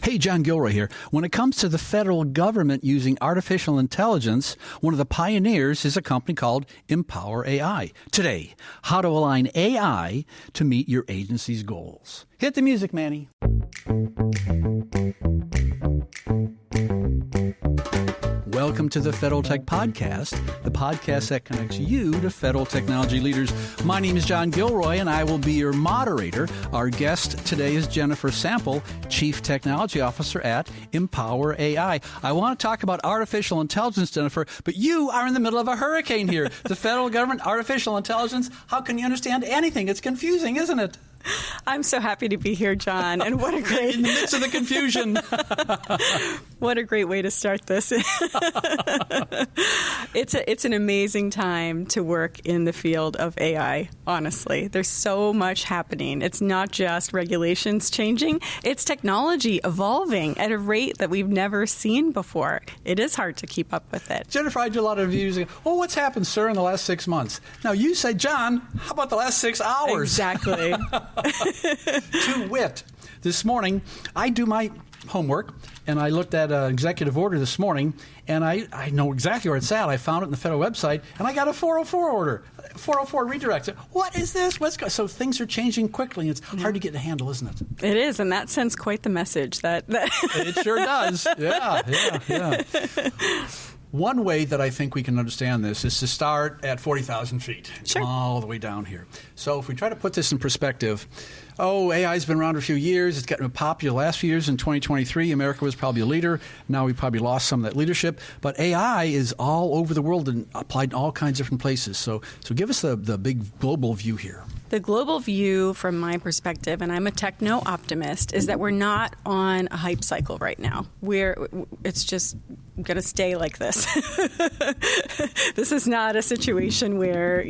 Hey, John Gilroy here. When it comes to the federal government using artificial intelligence, one of the pioneers is a company called EmpowerAI. Today, how to align AI to meet your agency's goals. Hit the music, Manny. Welcome to the Federal Tech Podcast, the podcast that connects you to federal technology leaders. My name is John Gilroy, and I will be your moderator. Our guest today is Jennifer Sample, Chief Technology Officer at EmpowerAI. I want to talk about artificial intelligence, Jennifer, but you are in the middle of a hurricane here. The federal government, artificial intelligence, how can you understand anything? It's confusing, isn't it? I'm so happy to be here, John. And what a great in the midst of the confusion. What a great way to start this. It's an amazing time to work in the field of AI, honestly. There's so much happening. It's not just regulations changing, it's technology evolving at a rate that we've never seen before. It is hard to keep up with it. Jennifer, I do a lot of reviews. Oh, what's happened, sir, in the last 6 months? Now, you say, John, how about the last 6 hours? Exactly. To wit, this morning, I do my homework, and I looked at an executive order this morning, and I know exactly where it's at. I found it in the federal website, and I got a 404 order, 404 redirect. What is this? So things are changing quickly, and it's hard to get a handle, isn't it? It is, and that sends quite the message. That It sure does. Yeah. One way that I think we can understand this is to start at 40,000 feet, sure, all the way down here. So if we try to put this in perspective, AI's been around for a few years. It's gotten popular the last few years. In 2023, America was probably a leader. Now we probably lost some of that leadership. But AI is all over the world and applied in all kinds of different places. So give us the big global view here. The global view, from my perspective, and I'm a techno-optimist, is that we're not on a hype cycle right now. It's just going to stay like this. This is not a situation where,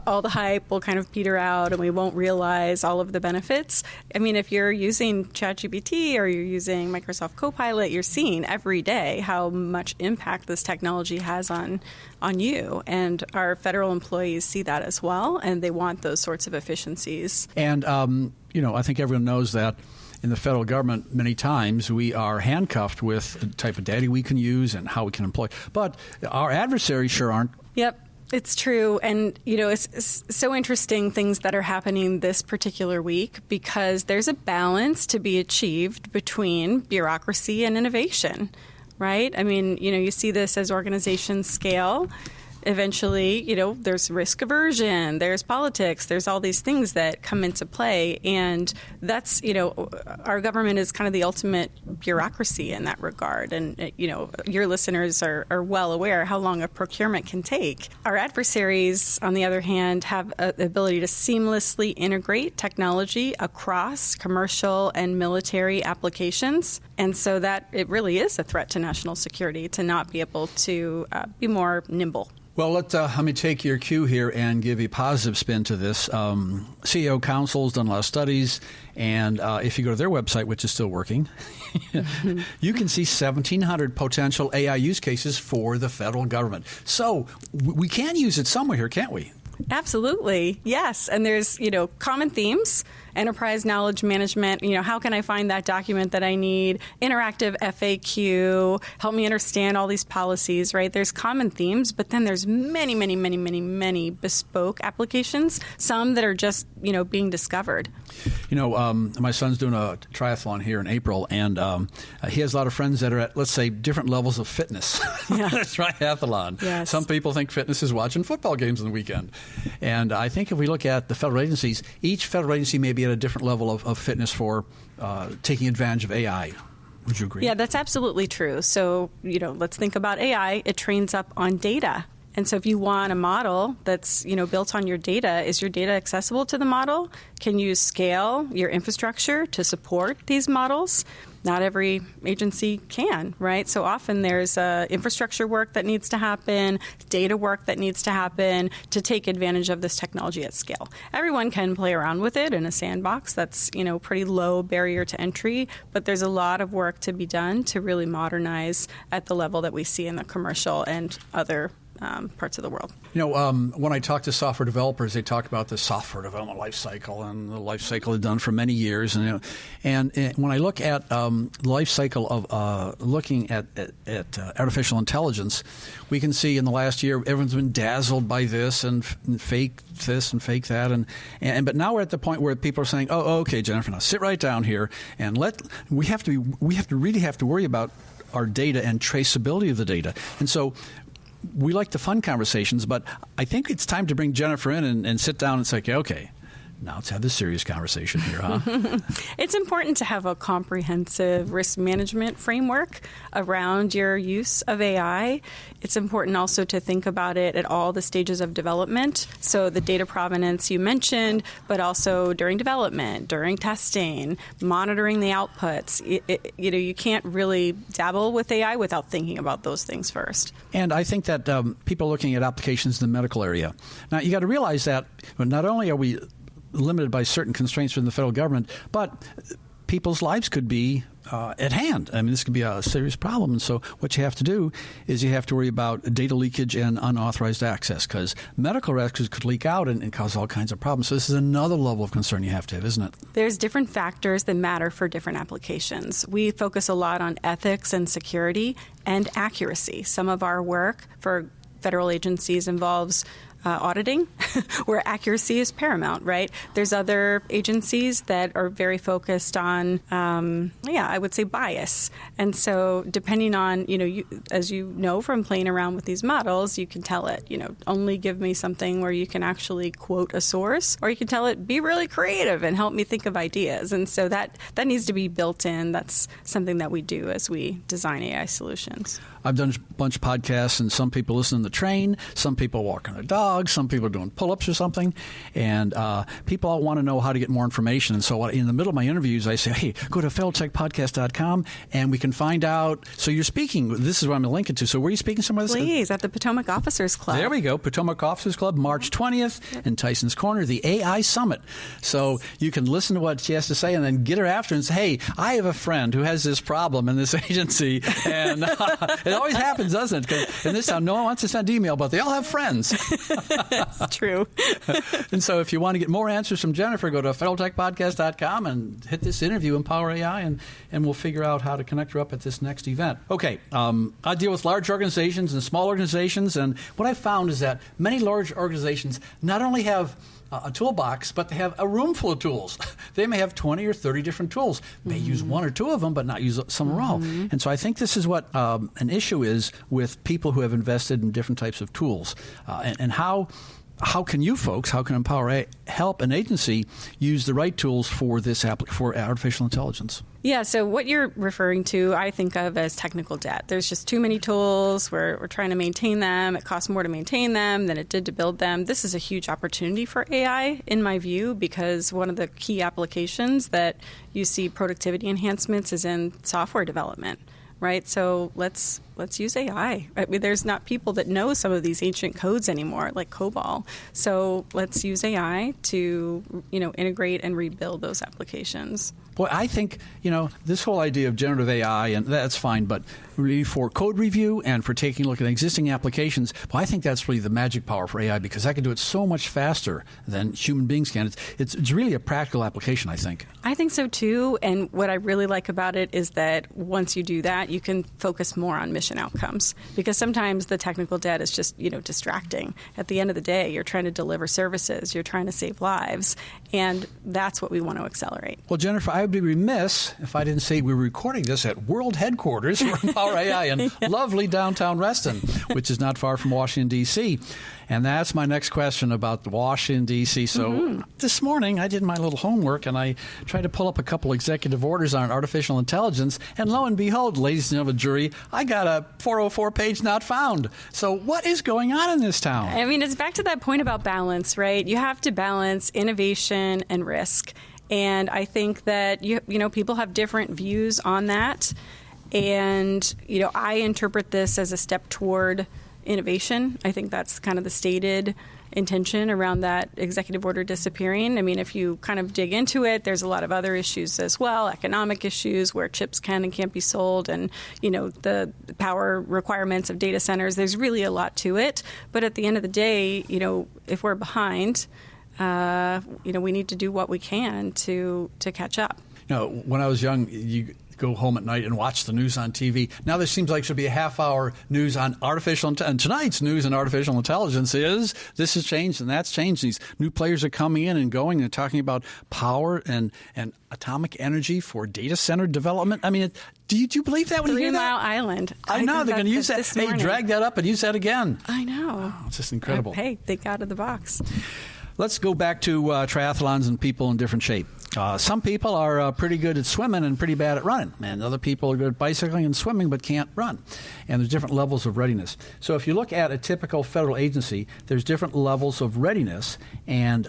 all the hype will kind of peter out and we won't realize all of the benefits. I mean, if you're using ChatGPT or you're using Microsoft Copilot, you're seeing every day how much impact this technology has on you. And our federal employees see that as well, and they want those sorts of efficiencies. And, I think everyone knows that in the federal government, many times we are handcuffed with the type of data we can use and how we can employ. But our adversaries sure aren't. Yep. It's true. And, it's so interesting things that are happening this particular week because there's a balance to be achieved between bureaucracy and innovation, right? I mean, you see this as organizations scale. Eventually, there's risk aversion, there's politics, there's all these things that come into play. And that's, our government is kind of the ultimate bureaucracy in that regard. And, your listeners are well aware how long a procurement can take. Our adversaries, on the other hand, have the ability to seamlessly integrate technology across commercial and military applications. And so that it really is a threat to national security to not be able to be more nimble. Well, let me take your cue here and give a positive spin to this. CEO Council's done a lot of studies, and if you go to their website, which is still working, you can see 1,700 potential AI use cases for the federal government. So we can use it somewhere here, can't we? Absolutely. Yes. And there's, common themes, enterprise knowledge management, how can I find that document that I need, interactive FAQ, help me understand all these policies, right? There's common themes, but then there's many, many, many, many, many bespoke applications, some that are just, being discovered. My son's doing a triathlon here in April, and he has a lot of friends that are at, let's say, different levels of fitness. Yeah. Triathlon. Yes. Some people think fitness is watching football games on the weekend. And I think if we look at the federal agencies, each federal agency may be at a different level of fitness for taking advantage of AI. Would you agree? Yeah, that's absolutely true. So, let's think about AI. It trains up on data. And so if you want a model that's, built on your data, is your data accessible to the model? Can you scale your infrastructure to support these models? Not every agency can, right? So often there's infrastructure work that needs to happen, data work that needs to happen to take advantage of this technology at scale. Everyone can play around with it in a sandbox that's, pretty low barrier to entry, but there's a lot of work to be done to really modernize at the level that we see in the commercial and other parts of the world. When I talk to software developers, they talk about the software development life cycle, and the life cycle is done for many years. And when I look at the life cycle of looking at artificial intelligence, we can see in the last year everyone's been dazzled by this and fake this and fake that, but now we're at the point where people are saying, "Oh, okay, Jennifer, now sit right down here and we really have to worry about our data and traceability of the data." And so we like the fun conversations, but I think it's time to bring Jennifer in and sit down and say, okay, now let's have this serious conversation here, huh? It's important to have a comprehensive risk management framework around your use of AI. It's important also to think about it at all the stages of development. So the data provenance you mentioned, but also during development, during testing, monitoring the outputs. You can't really dabble with AI without thinking about those things first. And I think that people are looking at applications in the medical area. Now, you got to realize that not only are we limited by certain constraints from the federal government, but people's lives could be at hand. I mean, this could be a serious problem. And so what you have to do is you have to worry about data leakage and unauthorized access, because medical records could leak out and cause all kinds of problems. So this is another level of concern you have to have, isn't it? There's different factors that matter for different applications. We focus a lot on ethics and security and accuracy. Some of our work for federal agencies involves auditing, where accuracy is paramount, right? There's other agencies that are very focused on, I would say bias. And so depending on, as you know from playing around with these models, you can tell it, only give me something where you can actually quote a source, or you can tell it, be really creative and help me think of ideas. And so that needs to be built in. That's something that we do as we design AI solutions. I've done a bunch of podcasts, and some people listen on the train, some people walking their dog, some people are doing pull-ups or something, and people all want to know how to get more information. And so in the middle of my interviews, I say, hey, go to federaltechpodcast.com, and we can find out. So you're speaking. This is where I'm going to link it to. So where are you speaking somewhere? Please, at the Potomac Officers Club. There we go, Potomac Officers Club, March 20th in Tyson's Corner, the AI Summit. So you can listen to what she has to say and then get her after and say, hey, I have a friend who has this problem in this agency, and it always happens, doesn't it? 'Cause in this town, no one wants to send email, but they all have friends. That's true. And so if you want to get more answers from Jennifer, go to federaltechpodcast.com and hit this interview, EmpowerAI, and we'll figure out how to connect her up at this next event. Okay, I deal with large organizations and small organizations, and what I found is that many large organizations not only have a toolbox, but they have a room full of tools. They may have 20 or 30 different tools, may use one or two of them, but not use some or all. And so I think this is what an issue is with people who have invested in different types of tools. And how can you folks, how can EmpowerAI help an agency use the right tools for for artificial intelligence? Yeah, so what you're referring to, I think of as technical debt. There's just too many tools. We're trying to maintain them. It costs more to maintain them than it did to build them. This is a huge opportunity for AI, in my view, because one of the key applications that you see productivity enhancements is in software development. Right, so let's use AI. I mean, there's not people that know some of these ancient codes anymore, like COBOL. So let's use AI to, integrate and rebuild those applications. Boy, I think, this whole idea of generative AI, and that's fine, but really for code review and for taking a look at existing applications, well, I think that's really the magic power for AI, because I can do it so much faster than human beings can. It's really a practical application, I think. I think so, too. And what I really like about it is that once you do that, you can focus more on mission outcomes, because sometimes the technical debt is just, distracting. At the end of the day, you're trying to deliver services, you're trying to save lives, and that's what we want to accelerate. Well, Jennifer, I would be remiss if I didn't say we were recording this at world headquarters for EmpowerAI in lovely downtown Reston, which is not far from Washington, D.C. And that's my next question about Washington, D.C. So this morning I did my little homework and I tried to pull up a couple executive orders on artificial intelligence. And lo and behold, ladies and gentlemen, jury, I got a 404 page not found. So what is going on in this town? I mean, it's back to that point about balance, right? You have to balance innovation and risk. And I think that, people have different views on that. And, I interpret this as a step toward innovation. I think that's kind of the stated intention around that executive order disappearing. I mean, if you kind of dig into it, there's a lot of other issues as well, economic issues where chips can and can't be sold, and, the power requirements of data centers. There's really a lot to it. But at the end of the day, if we're behind, we need to do what we can to catch up. When I was young, you go home at night and watch the news on TV. Now there seems like there should be a half-hour news on artificial intelligence. And tonight's news on artificial intelligence is this has changed and that's changed. These new players are coming in and going and talking about power and atomic energy for data center development. I mean, do you believe that when you hear that? 3 Mile Island. I know. They're going to use that. They drag that up and use that again. I know. Oh, it's just incredible. Hey, think out of the box. Let's go back to triathlons and people in different shape. Some people are pretty good at swimming and pretty bad at running, and other people are good at bicycling and swimming but can't run. And there's different levels of readiness. So if you look at a typical federal agency, there's different levels of readiness. And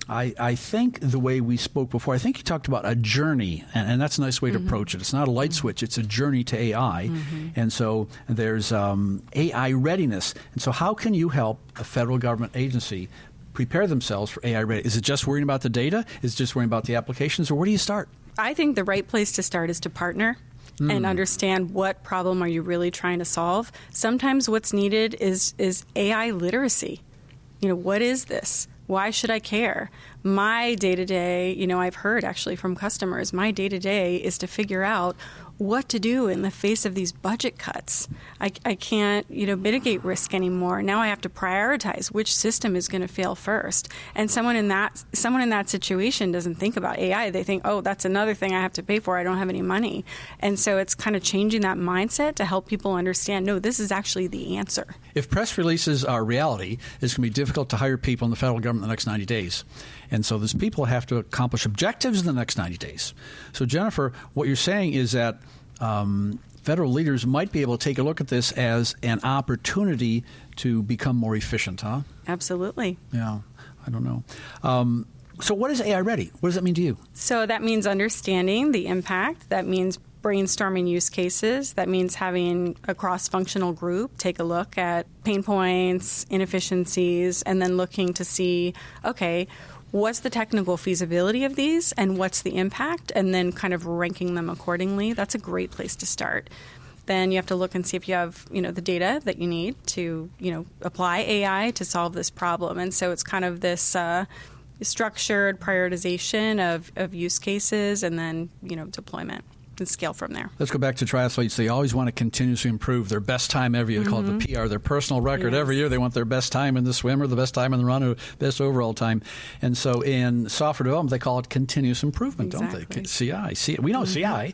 I think the way we spoke before, I think you talked about a journey, and that's a nice way to approach it. It's not a light switch. It's a journey to AI. And so there's AI readiness. And so how can you help a federal government agency prepare themselves for AI ready? Is it just worrying about the data? Is it just worrying about the applications? Or where do you start? I think the right place to start is to partner and understand what problem are you really trying to solve. Sometimes what's needed is AI literacy. What is this? Why should I care? My day-to-day, I've heard actually from customers, my day-to-day is to figure out what to do in the face of these budget cuts. I can't, mitigate risk anymore. Now I have to prioritize which system is going to fail first. And someone in that situation doesn't think about AI. They think, oh, that's another thing I have to pay for. I don't have any money. And so it's kind of changing that mindset to help people understand, no, this is actually the answer. If press releases are reality, it's going to be difficult to hire people in the federal government in the next 90 days. And so those people have to accomplish objectives in the next 90 days. So, Jennifer, what you're saying is that federal leaders might be able to take a look at this as an opportunity to become more efficient, huh? Absolutely. Yeah, I don't know. So what is AI ready? What does that mean to you? So that means understanding the impact. That means brainstorming use cases. That means having a cross-functional group take a look at pain points, inefficiencies, and then looking to see, okay, what's the technical feasibility of these and what's the impact, and then kind of ranking them accordingly. That's a great place to start. Then you have to look and see if you have, the data that you need to, apply AI to solve this problem. And so it's kind of this structured prioritization of use cases and then, deployment. And scale from there. Let's go back to triathletes. They always want to continuously improve their best time every year. They call it the PR, their personal record. Yes. Every year they want their best time in the swim or the best time in the run or best overall time. And so in software development, they call it continuous improvement, don't they? CI. We know CI. Yeah.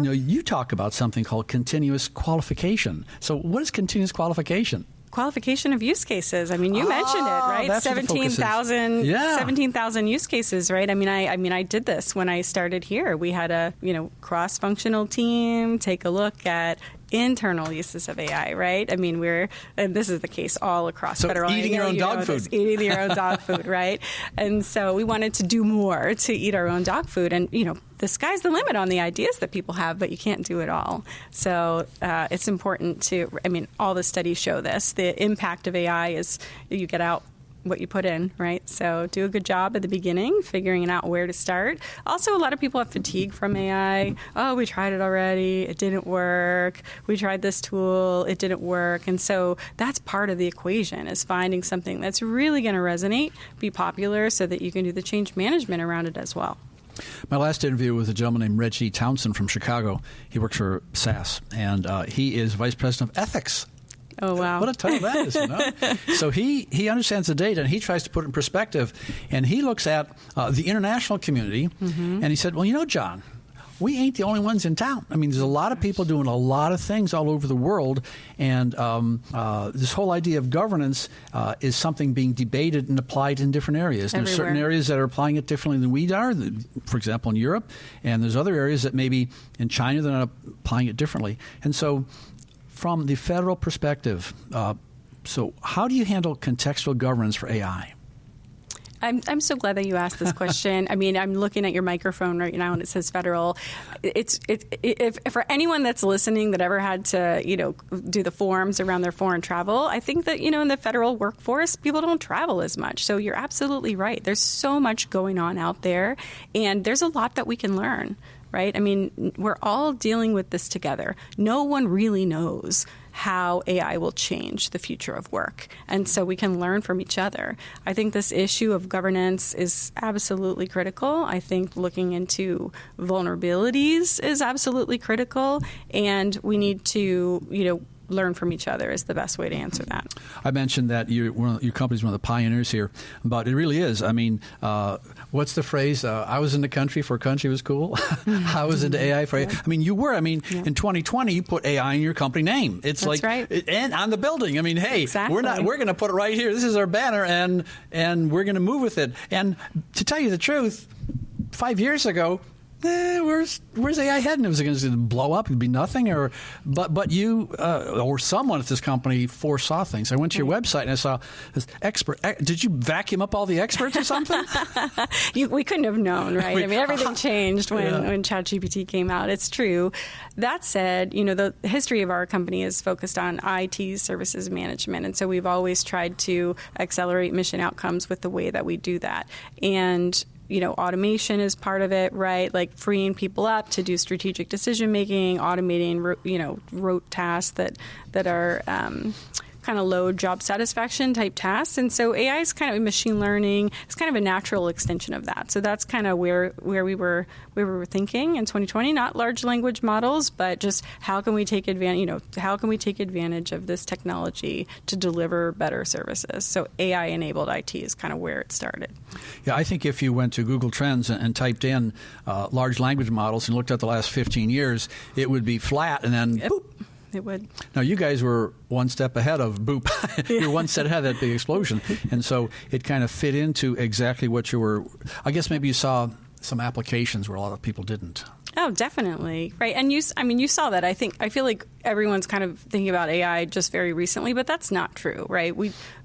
You talk about something called continuous qualification. So what is continuous qualification? Qualification of use cases. I mean, you mentioned it, right? 17,000 use cases, right? I mean, I did this when I started here. We had a, cross-functional team take a look at internal uses of AI, right? I mean, and this is the case all across federal. Eating your own dog food. Eating your own dog food, right? And so we wanted to do more to eat our own dog food. And, the sky's the limit on the ideas that people have, but you can't do it all. So it's important all the studies show this. The impact of AI is you get out what you put in, right? So do a good job at the beginning, figuring out where to start. Also, a lot of people have fatigue from AI. Oh, we tried it already. It didn't work. We tried this tool. It didn't work. And so that's part of the equation, is finding something that's really going to resonate, be popular, so that you can do the change management around it as well. My last interview was a gentleman named Reggie Townsend from Chicago. He works for SAS, and he is Vice President of Ethics. Oh, wow. What a title that is, So he understands the data, and he tries to put it in perspective. And he looks at the international community, and he said, well, John, we ain't the only ones in town. I mean, there's a lot of people doing a lot of things all over the world, and this whole idea of governance is something being debated and applied in different areas. There's certain areas that are applying it differently than we are, for example, in Europe, and there's other areas that maybe in China they're not applying it differently. And so from the federal perspective, so how do you handle contextual governance for AI? I'm so glad that you asked this question. I mean, I'm looking at your microphone right now, and it says federal. If for anyone that's listening that ever had to, do the forms around their foreign travel, I think that, in the federal workforce, people don't travel as much. So you're absolutely right. There's so much going on out there, and there's a lot that we can learn, right? I mean, we're all dealing with this together. No one really knows how AI will change the future of work. And so we can learn from each other. I think this issue of governance is absolutely critical. I think looking into vulnerabilities is absolutely critical. And we need to, learn from each other is the best way to answer that. I mentioned that your company's one of the pioneers here, but it really is. I mean, what's the phrase? I was in the country for country was cool. I was into AI for AI. I mean, you were. I mean, in 2020, you put AI in your company name. It's That's right. And on the building. I mean, hey, exactly. we're going to put it right here. This is our banner, and we're going to move with it. And to tell you the truth, 5 years ago, where's AI heading? Was it going to blow up? It'd be nothing, but you or someone at this company foresaw things. I went to your website and I saw this expert. Did you vacuum up all the experts or something? We couldn't have known, right? I mean, everything changed when ChatGPT came out. It's true. That said, the history of our company is focused on IT services management, and so we've always tried to accelerate mission outcomes with the way that we do that. And automation is part of it, right? Like freeing people up to do strategic decision making, automating, rote tasks that are kind of low job satisfaction type tasks. And so AI is kind of machine learning. It's kind of a natural extension of that. So that's kind of where we were thinking in 2020. Not large language models, but just how can we take advantage of this technology to deliver better services? So AI enabled IT is kind of where it started. Yeah, I think if you went to Google Trends and typed in large language models and looked at the last 15 years, it would be flat and then boop. It would. Now, you guys were one step ahead of boop. You're one step ahead of that big explosion. And so it kind of fit into exactly what you were. I guess maybe you saw some applications where a lot of people didn't. Oh, definitely. Right. And you saw that. I feel like everyone's kind of thinking about AI just very recently, but that's not true, right?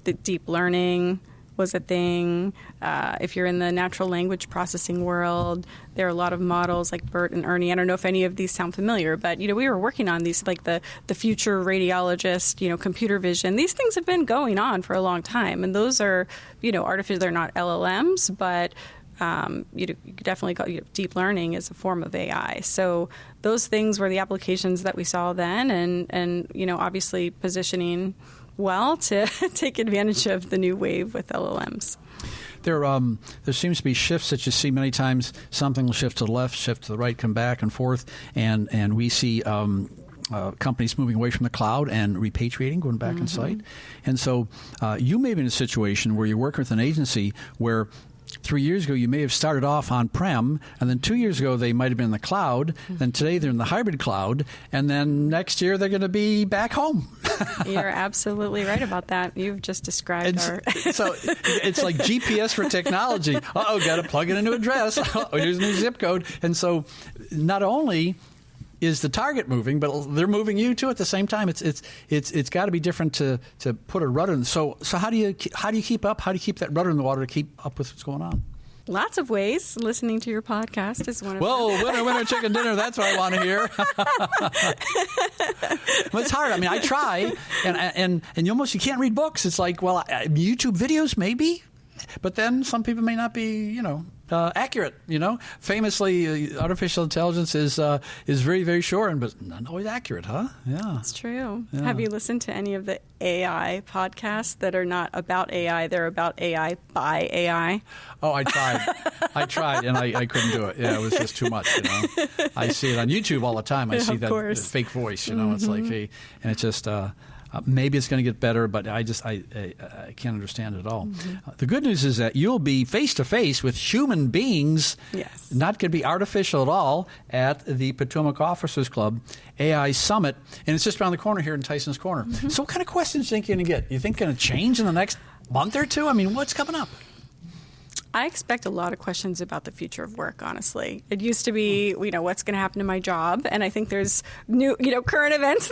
The deep learning was a thing. If you're in the natural language processing world, there are a lot of models like BERT and Ernie. I don't know if any of these sound familiar, but we were working on these, like the future radiologist, computer vision. These things have been going on for a long time, and those are, artificial. They're not LLMs, but you could definitely call deep learning is a form of AI. So those things were the applications that we saw then, and obviously positioning well to take advantage of the new wave with LLMs. There seems to be shifts that you see many times. Something will shift to the left, shift to the right, come back and forth, and we see companies moving away from the cloud and repatriating, going back in site. And so you may be in a situation where you're working with an agency where 3 years ago, you may have started off on-prem, and then 2 years ago, they might have been in the cloud. Then today, they're in the hybrid cloud, and then next year, they're going to be back home. You're absolutely right about that. You've just described So it's like GPS for technology. Uh-oh, got to plug in a new address. Oh, here's a new zip code. And so not only is the target moving, but they're moving you too at the same time. It's got to be different to put a rudder in. So how do you keep up? How do you keep that rudder in the water to keep up with what's going on? Lots of ways. Listening to your podcast is one of them. Whoa, winner, chicken dinner. That's what I want to hear. Well, it's hard. I mean, I try, and you can't read books. It's like, well, YouTube videos maybe, but then some people may not be, accurate. Famously, artificial intelligence is very, very short, but not always accurate, huh? Yeah, it's true. Yeah. Have you listened to any of the AI podcasts that are not about AI? They're about AI by AI. Oh, I tried, and I couldn't do it. Yeah, it was just too much. I see it on YouTube all the time. I see that fake voice. It's like, hey, and it's just. Maybe it's going to get better, but I can't understand it at all. The good news is that you'll be face-to-face with human beings, yes, not going to be artificial at all, at the Potomac Officers Club AI Summit, and it's just around the corner here in Tyson's Corner. So what kind of questions do you think you're going to get? You think going to change in the next month or two? I mean, what's coming up? I expect a lot of questions about the future of work, honestly. It used to be, what's going to happen to my job? And I think there's new, current events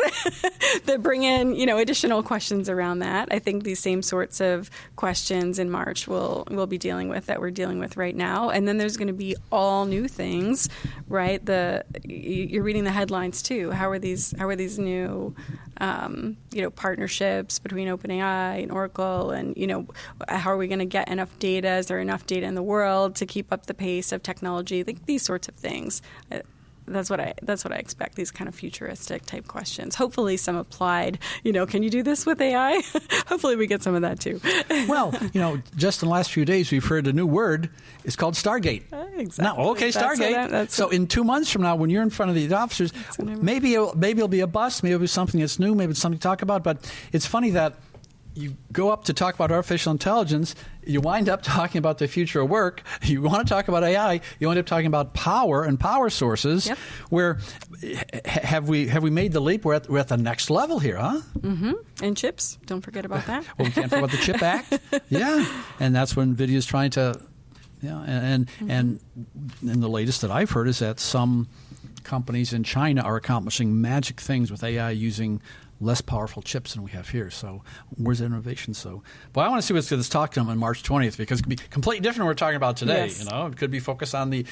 that bring in, additional questions around that. I think these same sorts of questions in March we'll be dealing with that we're dealing with right now. And then there's going to be all new things, right? You're reading the headlines too. How are these new, partnerships between OpenAI and Oracle, and how are we going to get enough data? Is there enough data in the world to keep up the pace of technology? These sorts of things. That's what I expect. These kind of futuristic type questions. Hopefully, some applied. Can you do this with AI? Hopefully, we get some of that too. Well, just in the last few days, we've heard a new word. It's called Stargate. Exactly. Now, okay, Stargate. So, in 2 months from now, when you're in front of these officers, maybe it'll be a bust. Maybe it'll be something that's new. Maybe it's something to talk about. But it's funny that you go up to talk about artificial intelligence, you wind up talking about the future of work. You want to talk about AI, you end up talking about power and power sources. Yep. Where have we made the leap? We're at the next level here, huh? Mm-hmm. And chips. Don't forget about that. Well, we can't forget about the Chip Act. Yeah, and that's when NVIDIA's trying to, and the latest that I've heard is that some companies in China are accomplishing magic things with AI using less powerful chips than we have here. So where's the innovation? But I want to see what's going to talk to them on March 20th, because it could be completely different than we're talking about today. Yes. It could be focused on the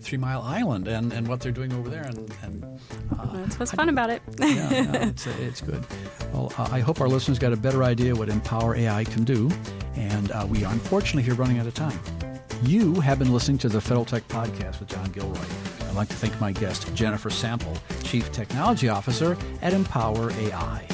3 Mile Island and what they're doing over there. And that's what's fun about it. It's good. Well, I hope our listeners got a better idea what EmpowerAI can do. And we are unfortunately here running out of time. You have been listening to the Federal Tech Podcast with John Gilroy. I'd like to thank my guest, Jennifer Sample, Chief Technology Officer at EmpowerAI.